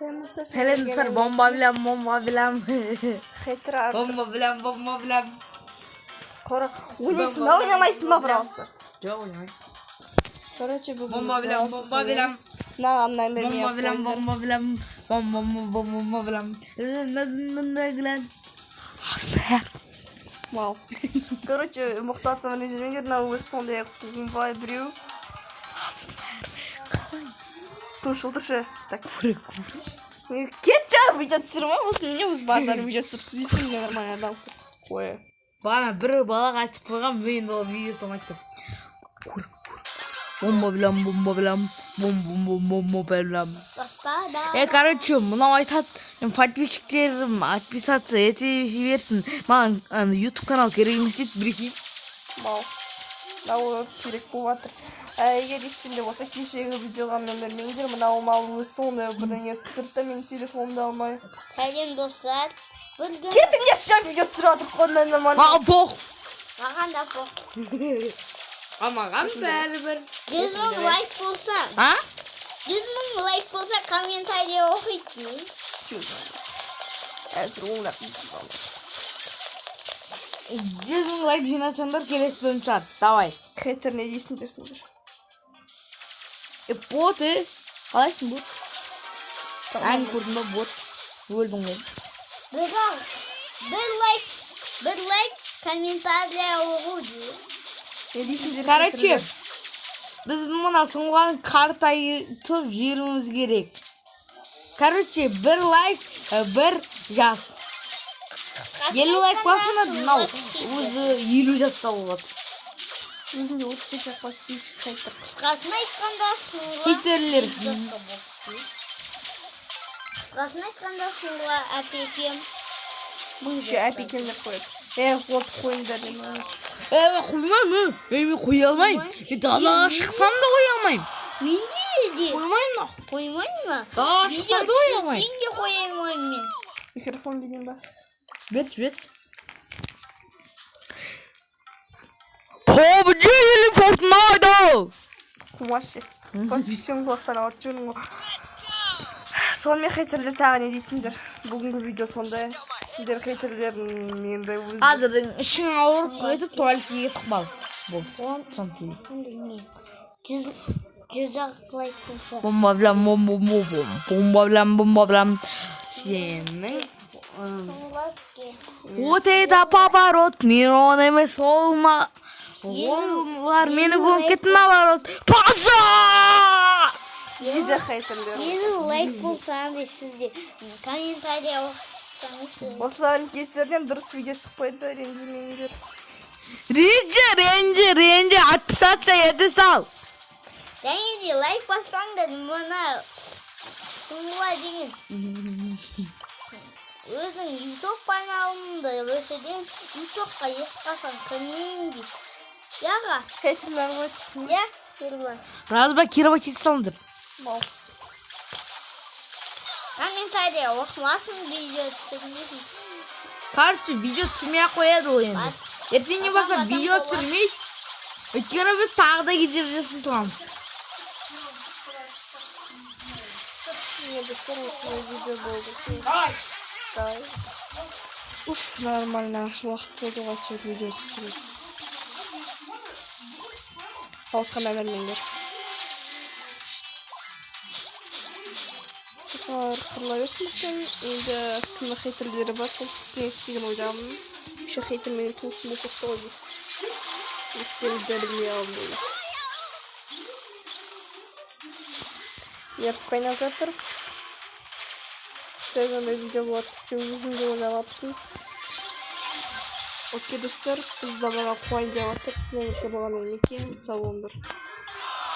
Helen dostlar bomba bilen. Hater Bomba bilen. Oynaysın da oynamaysın mı burası? Yok oynamayın. Короче, bu Bomba bilen. Ne anlayayım benim Bomba bilen. Вау. Короче, Мұхтар саған жүрмеңдер, мына өзі сондай бай біреу. Тұршы. Так. Кет жаңа видео түсіріп ма? Осы неге өз бардары видео түсірткізбейсің? Мен нормальный адамсың. Қой. Bana bir balık açıp koygan ben de o videosunu açtım. Bomba bilen. Короче, мынау айтат, подписчиктерім отписаться ете жіберсін. Маған YouTube канал керек емес еді, бірекейін. Мау. Мынау керек болып жатыр. Егер есіңде болса, кешегі видеоға мен бермеңдер, мынау мал өз сондай бірдеңе түсірді, мен телефонымды алмай. Сәлем достар. Кетіңдер шам видео түсіріп жатыр қондан нормально. Маған поқ. Маған да поқ. Маған бәрібір. 100 мың лайк болса. А? 100 мың лайк болса комментария оқитын. Әзір оңлап дейсің. 100 мың лайк жинасаңдар келесі бөлім шығады. Давай. Хейтер не дейсіңдер сендер? Бот, қалайсың бот? Ән көрдің ба бот? Өлдің ғой. Bir like комментария оқу дейі. Не дейсіңдер? Короче, біз мына сұңған картайтып жіберуіміз керек. Короче, бір лайк, бір жас. 50 лайк басына мынау өзі 50 жаста болады. Өзінде 38 подписчик хейтер. Қысқасын айтқанда сұңға Хейтерлер. Қысқасын айтқанда сұңға әпекем. Бұнша әпекемдер қойып. Вот қойыңдар деймін. Қоймаймын. Мен қоя алмайым. Далаға шықсам да қоя алмайым. Мен де Қоймайым да. қоймайым ма? Далаға шықсам да қоя алмайым. Сен де қоймайым мен. Микрофон деген ба? Бет. PUBG или Fortnite? Қумашы. Подписчикің болсана от жүрің ғой. Сонымен хейтерлер тағы не дейсіңдер? Бүгінгі видео сондай. Сендер хейтерлерін менде өзі. Азырың ішің ауырып кетіп туалетке кетіп қал. Бұл сантим. Жүз-ақ лайк болса. Bomba bilen. Сенің вот это поворот, мирон емес олма. Олар мені көміп кетті наоборот. Паза! Видео хейтерлер. Менің лайк болсам да сізде комментария оқысаңыз. Осылардың кестерінен дұрыс видео шықпайды, ренжімеңдер. Ренжі, отписаться ете сал. Және де лайк баспаңдар, мұна сұңға деген. Өзің YouTube каналымды өседен YouTube'қа ешқашан кірмеймін дейді. Яға? Хейтерлер ғой түсініңіз. Я? Кірба. Разба кирова кет салынdır. Мау. Комментария оқымасын видео түсірмейсің. Короче, видео түсірмей қояды ол енді. Ертең не болса видео түсірмейді. Өйткені біз тағы да кетер жасай саламыз. Не достар осындай видео болды. Давай. Уф, нормально. Уақыт болды ғой сөйт видео түсіріп. Ауысқанда бермеңдер. Қырыла берсін бізбен. Енді кімнің хейтерлері бар, сол түсіне деген ойдамын. Еще хейтер менің туысым болып кетті ғой. Естерді білмей алып болды. Еріп қайнап жатыр. Сондай видео болады, тіпті өзімді ойлап алыпсың. Окей достар, біз да бала қуайын деп жатыр. Сіздерге болған екен, сау болыңдар.